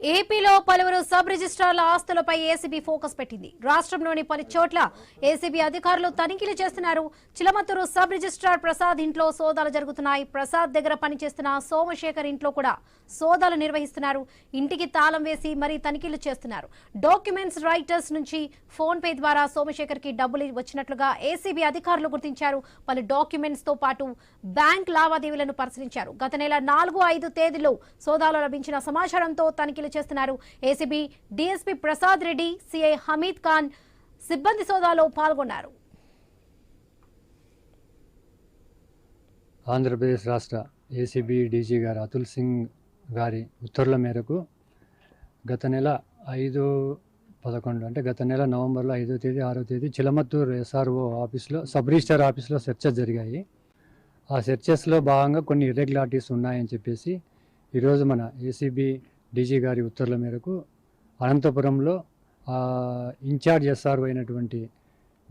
ఏపీలో పలువురు సబ్ రిజిస్ట్రార్ల ఆస్తులపై ఏసీబీ ఫోకస్ పెట్టింది. రాష్ట్రంలోని పలు చోట్ల ఏసీబీ అధికారులు తనిఖీలు చేస్తున్నారు. చిలమత్తూరు సబ్ రిజిస్ట్రార్ ప్రసాద్ ఇంట్లో సోదాలు జరుగుతున్నాయి. ప్రసాద్ దగ్గర పనిచేస్తున్న సోమశేఖర్ ఇంట్లో కూడా సోదాలు నిర్వహిస్తున్నారు. ఇంటికి తాళం వేసి మరీ తనిఖీలు చేస్తున్నారు. డాక్యుమెంట్స్ రైటర్స్ నుంచి ఫోన్ పే ద్వారా సోమశేఖర్ కి డబ్బులు వచ్చినట్లుగా ఏసీబీ అధికారులు గుర్తించారు. పలు డాక్యుమెంట్స్ తో పాటు బ్యాంక్ లావాదేవీలను పరిశీలించారు. గత నెల 4-5 తేదీలో సోదాలు లభించిన సమాచారంతో తనిఖీలు చేస్తున్నారు. ACB DSP Prasad Reddy, CI Hameed Khan సిబ్బంది సోదాలో పాల్గొన్నారు. ఆంధ్రప్రదేశ్ రాష్ట్ర ఏసీబీ డీజీ గారు అతుల్ సింగ్ గారి ఉత్తర్వుల మేరకు గత నెల 5-11 అంటే గత నెల నవంబర్లో 5వ తేదీ 6వ తేదీ చిలమత్తూరు ఎస్ఆర్ఓ ఆఫీస్లో సబ్ రిజిస్టర్ ఆఫీస్లో సెర్చెస్ జరిగాయి. ఆ సెర్చెస్లో భాగంగా కొన్ని ఇర్రెగ్యులారిటీస్ ఉన్నాయని చెప్పేసి ఈరోజు మన ఏసీబీ డీజీ గారి ఉత్తర్వుల మేరకు అనంతపురంలో ఇన్ఛార్జ్ ఎస్ఆర్ఓ అయినటువంటి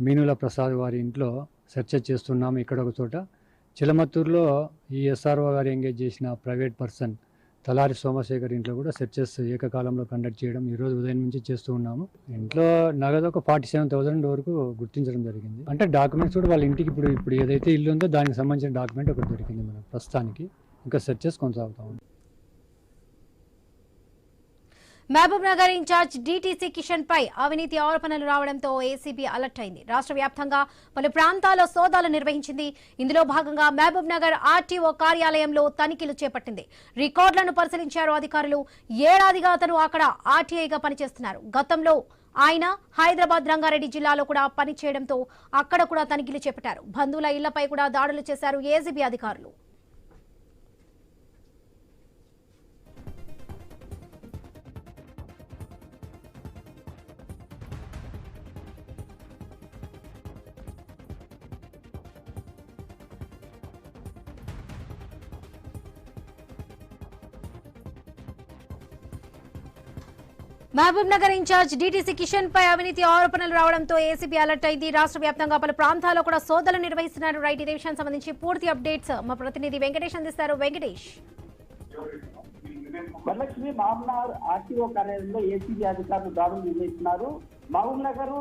మీనుల ప్రసాద్ వారి ఇంట్లో సెర్చెస్ చేస్తున్నాము. ఇక్కడ ఒక చోట చిలమత్తూరులో ఈ ఎస్ఆర్ఓ గారు ఎంగేజ్ చేసిన ప్రైవేట్ పర్సన్ తలారి సోమశేఖర్ ఇంట్లో కూడా సెర్చెస్ ఏకకాలంలో కండక్ట్ చేయడం ఈరోజు ఉదయం నుంచి చేస్తూ ఉన్నాము. ఇంట్లో నగదు ఒక 47,000 వరకు గుర్తించడం జరిగింది. అంటే డాక్యుమెంట్స్ కూడా వాళ్ళ ఇంటికి ఇప్పుడు ఏదైతే ఇల్లు ఉందో దానికి సంబంధించిన డాక్యుమెంట్ ఒకటి దొరికింది. మనం ప్రస్తుతానికి ఇంకా సెర్చెస్ కొనసాగుతా ఉంది. మహబూబ్ నగర్ ఇన్ఛార్జ్ డీటీసీ కిషన్ పై అవినీతి ఆరోపణలు రావడంతో ఏసీబీ అలర్ట్ అయింది. రాష్ట్ర వ్యాప్తంగా పలు ప్రాంతాల్లో సోదాలు నిర్వహించింది. ఇందులో భాగంగా మహబూబ్ నగర్ ఆర్టీఓ కార్యాలయంలో తనిఖీలు చేపట్టింది. రికార్డులను పరిశీలించారు అధికారులు. ఏడాదిగా అతను అక్కడ ఆర్టీఐగా పనిచేస్తున్నారు. గతంలో ఆయన హైదరాబాద్ రంగారెడ్డి జిల్లాలో కూడా పనిచేయడంతో అక్కడ కూడా తనిఖీలు చేపట్టారు. బంధువుల ఇళ్లపై కూడా దాడులు చేశారు ఏసీబీ అధికారులు. మహబూబ్ నగర్ ఇన్ఛార్జ్ డీటీసీ కిషన్ పై అవినీతి ఆరోపణలు రావడంతో ఏసీబీ అలర్ట్ అయింది. రాష్ట్ర వ్యాప్తంగా పలు ప్రాంతాల్లో కూడా సోదాలు నిర్వహిస్తున్నారు. రైట్, ఇదే విషయానికి సంబంధించి పూర్తి అప్డేట్స్ మా ప్రతినిధి వెంకటేష్ అందిస్తారు. వెంకటేష్. వరలక్ష్మి మహబూబ్నగర్ ఆర్టీఓ కార్యాలయంలో ఏసీబీ అధికారులు దాడులు నిర్వహిస్తున్నారు. మహబూబ్ నగర్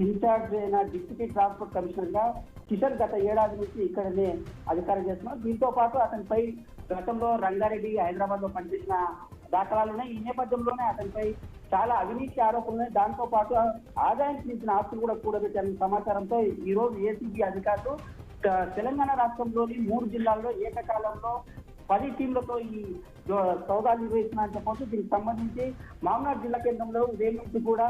ఇన్ఛార్జ్ అయిన డిప్యూటీ ట్రాన్స్పోర్ట్ కమిషనర్ గా కిషన్ గత ఏడాది నుంచి ఇక్కడనే అధికారం చేస్తున్నారు. దీంతో పాటు అతనిపై గతంలో రంగారెడ్డి, హైదరాబాద్ లో పనిచేసిన దాఖలాలున్నాయి. ఈ నేపథ్యంలోనే అతనిపై చాలా అవినీతి ఆరోపణలు, దాంతో పాటు ఆదాయానికి మించిన ఆస్తులు కూడా కూడబెట్టారన్న సమాచారంతో ఈ రోజు ఏసీబీ అధికారులు తెలంగాణ రాష్ట్రంలోని 3 జిల్లాల్లో ఏకకాలంలో 10 టీంలతో ఈ సోదాలు నిర్వహిస్తున్నారని చెప్పవచ్చు. దీనికి సంబంధించి మామనాడు జిల్లా కేంద్రంలో ఉదయం నుంచి కూడా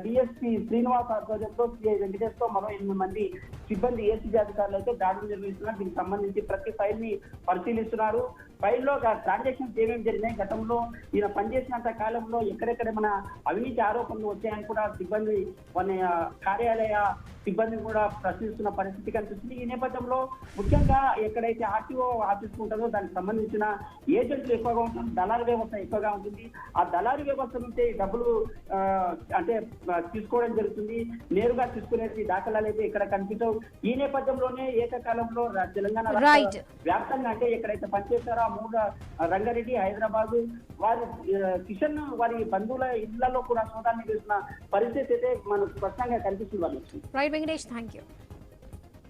డిఎస్పీ శ్రీనివాస్ ఆధ్వర్యంలో సిఐ వెంకటేష్ తో మరో 8 మంది సిబ్బంది ఏసీబీ అధికారులు అయితే దాడులు నిర్వహిస్తున్నారు. దీనికి సంబంధించి ప్రతి ఫైల్ ని పరిశీలిస్తున్నారు. ఫైల్లో ట్రాన్సాక్షన్స్ ఏమేమి జరిగినాయి, గతంలో ఈయన పనిచేసినంత కాలంలో ఎక్కడెక్కడ మన అవినీతి ఆరోపణలు వచ్చాయని కూడా సిబ్బంది మన కార్యాలయ సిబ్బందిని కూడా ప్రశ్నిస్తున్న పరిస్థితి కనిపిస్తుంది. ఈ నేపథ్యంలో ముఖ్యంగా ఎక్కడైతే ఆర్టీఓ ఆఫీస్ ఉంటుందో దానికి సంబంధించిన ఏజెంట్లు ఎక్కువగా ఉంటుంది, దళారీ వ్యవస్థ ఎక్కువగా ఉంటుంది. ఆ దళారీ వ్యవస్థ నుంచి డబ్బులు అంటే తీసుకోవడం జరుగుతుంది. నేరుగా తీసుకునే దాఖలాలు అయితే ఇక్కడ కనిపించవు. ఈ నేపథ్యంలోనే ఏకకాలంలో తెలంగాణ వ్యాప్తంగా అంటే ఎక్కడైతే పనిచేస్తారో ఆ 3 రంగారెడ్డి, హైదరాబాద్ వారి కిషన్ వారి బంధువుల ఇళ్లలో కూడా సోదాలు నిర్వహిస్తున్న పరిస్థితి అయితే మనకు స్పష్టంగా కనిపిస్తుంది. Right Venkatesh, thank you.